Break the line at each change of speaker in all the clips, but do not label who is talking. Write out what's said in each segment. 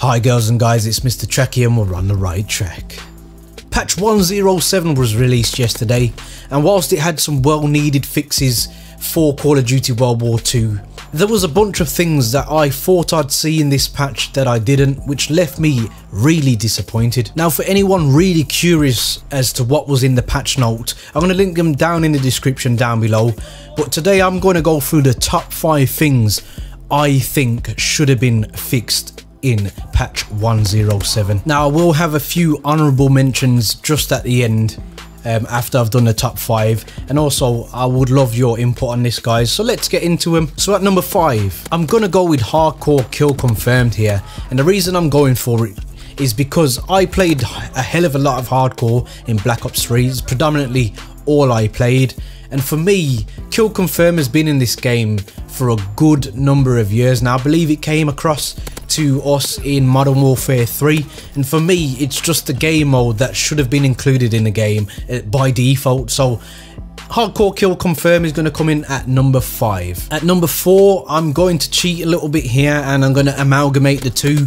Hi girls and guys, it's Mr. Tracky and we're on the right track. Patch 107 was released yesterday, and whilst it had some well needed fixes for Call of Duty World War II, there was a bunch of things that I thought I'd see in this patch that I didn't, which left me really disappointed. Now for anyone really curious as to what was in the patch note, I'm going to link them down in the description down below, but today I'm going to go through the top 5 things I think should have been fixed in patch 107. Now I will have a few honourable mentions just at the end after I've done the top 5, and also I would love your input on this, guys, so let's get into them. So at number 5, I'm gonna go with hardcore kill confirmed here, and the reason I'm going for it is because I played a hell of a lot of hardcore in Black Ops 3. It's predominantly all I played, and for me, kill confirm has been in this game for a good number of years now. I believe it came across to us in Modern Warfare 3, and for me it's just a game mode that should have been included in the game by default. So hardcore kill confirm is going to come in at number 5. At number 4, I'm going to cheat a little bit here and I'm going to amalgamate the two.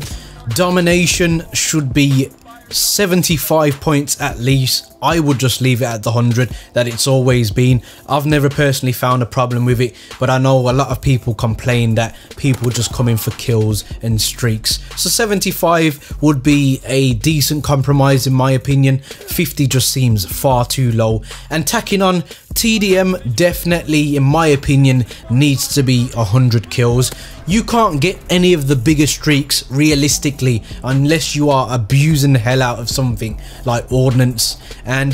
Domination should be 75 points at least. I would just leave it at the 100 that it's always been. I've never personally found a problem with it, but I know a lot of people complain that people just come in for kills and streaks. So 75 would be a decent compromise in my opinion. 50 just seems far too low, and tacking on TDM definitely in my opinion needs to be 100 kills. You can't get any of the bigger streaks realistically unless you are abusing the hell out of something like Ordnance. And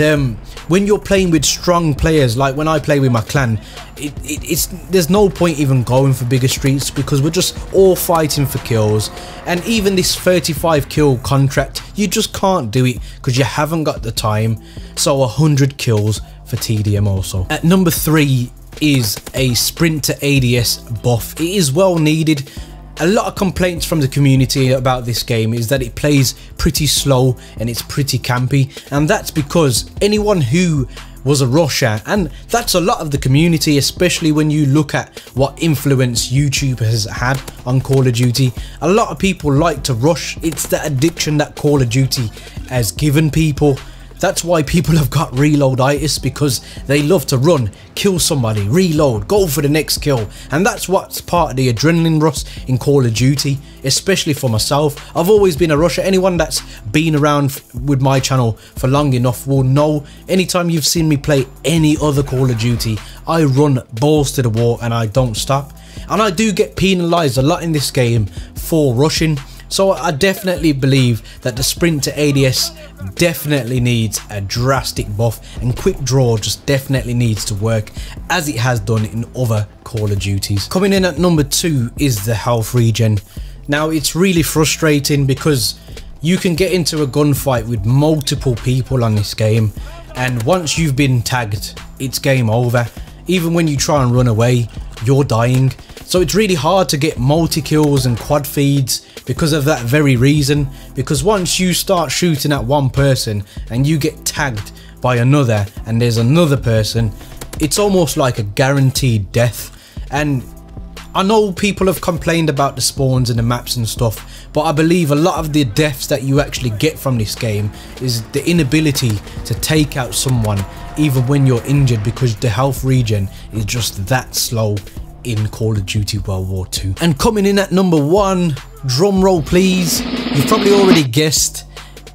when you're playing with strong players, like when I play with my clan, there's no point even going for bigger streaks because we're just all fighting for kills. And even this 35 kill contract, you just can't do it because you haven't got the time. So 100 kills for TDM also. At number 3 is a sprint to ADS buff. It is well needed. A lot of complaints from the community about this game is that it plays pretty slow and it's pretty campy, and that's because anyone who was a rusher, and that's a lot of the community, especially when you look at what influence YouTube has had on Call of Duty. A lot of people like to rush. It's the addiction that Call of Duty has given people. That's why people have got reloaditis, because they love to run, kill somebody, reload, go for the next kill. And that's what's part of the adrenaline rush in Call of Duty, especially for myself. I've always been a rusher. Anyone that's been around with my channel for long enough will know, anytime you've seen me play any other Call of Duty, I run balls to the wall and I don't stop. And I do get penalised a lot in this game for rushing. So I definitely believe that the sprint to ADS definitely needs a drastic buff, and quick draw just definitely needs to work as it has done in other Call of Duties. Coming in at number 2 is the health regen. Now it's really frustrating because you can get into a gunfight with multiple people on this game, and once you've been tagged, it's game over. Even when you try and run away, you're dying. So it's really hard to get multi-kills and quad feeds because of that very reason, because once you start shooting at one person and you get tagged by another and there's another person, it's almost like a guaranteed death. And I know people have complained about the spawns and the maps and stuff, but I believe a lot of the deaths that you actually get from this game is the inability to take out someone even when you're injured, because the health regen is just that slow in Call of Duty World War II. And coming in at number 1, drum roll please, you've probably already guessed,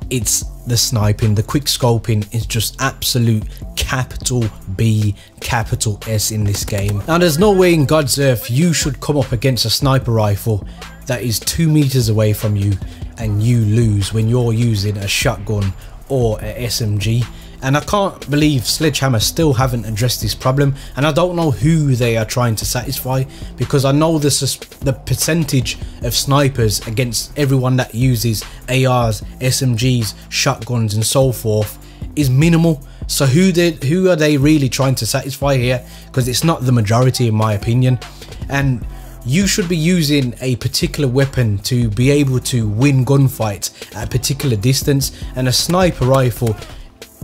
it's the sniping. The quick scoping is just absolute capital B, capital S in this game. Now there's no way in God's earth you should come up against a sniper rifle that is 2 meters away from you and you lose when you're using a shotgun or a SMG. And I can't believe Sledgehammer still haven't addressed this problem, and I don't know who they are trying to satisfy, because I know the percentage of snipers against everyone that uses ARs, SMGs, shotguns and so forth is minimal. So who are they really trying to satisfy here? Because it's not the majority in my opinion. And you should be using a particular weapon to be able to win gunfights at a particular distance, and a sniper rifle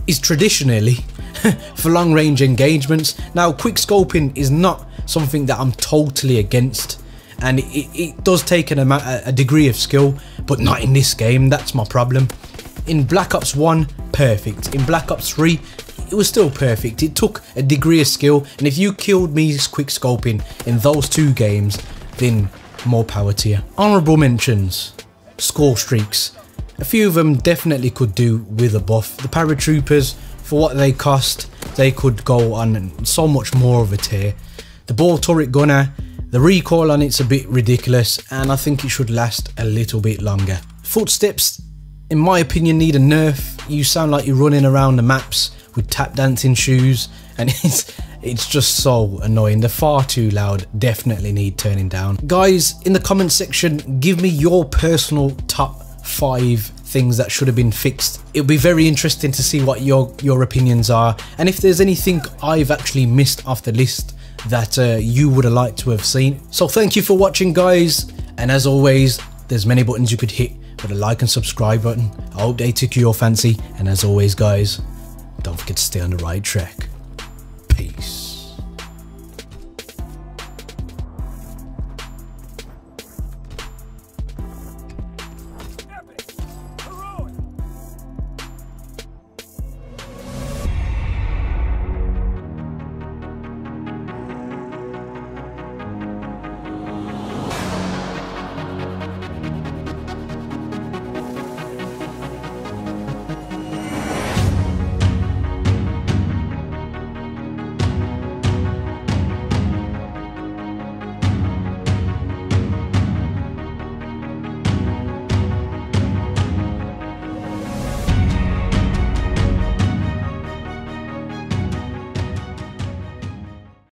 is traditionally for long range engagements. Now quick scoping is not something that I'm totally against, and it does take a degree of skill, but not in this game. That's my problem. In Black Ops 1, perfect. In Black Ops 3, it was still perfect. It took a degree of skill, and if you killed me quick scoping in those 2 games, then more power to you. Honourable mentions, score streaks. A few of them definitely could do with a buff. The paratroopers, for what they cost, they could go on so much more of a tier. The ball turret gunner, the recoil on it's a bit ridiculous, and I think it should last a little bit longer. Footsteps, in my opinion, need a nerf. You sound like you're running around the maps with tap dancing shoes, and it's just so annoying. They're far too loud. Definitely need turning down. Guys, in the comment section, give me your personal top 5 things that should have been fixed. It'll be very interesting to see what your opinions are, and if there's anything I've actually missed off the list that you would have liked to have seen. So thank you for watching, guys, and as always, there's many buttons you could hit, but a like and subscribe button, I hope they took your fancy, and as always, guys, don't forget to stay on the right track. Peace.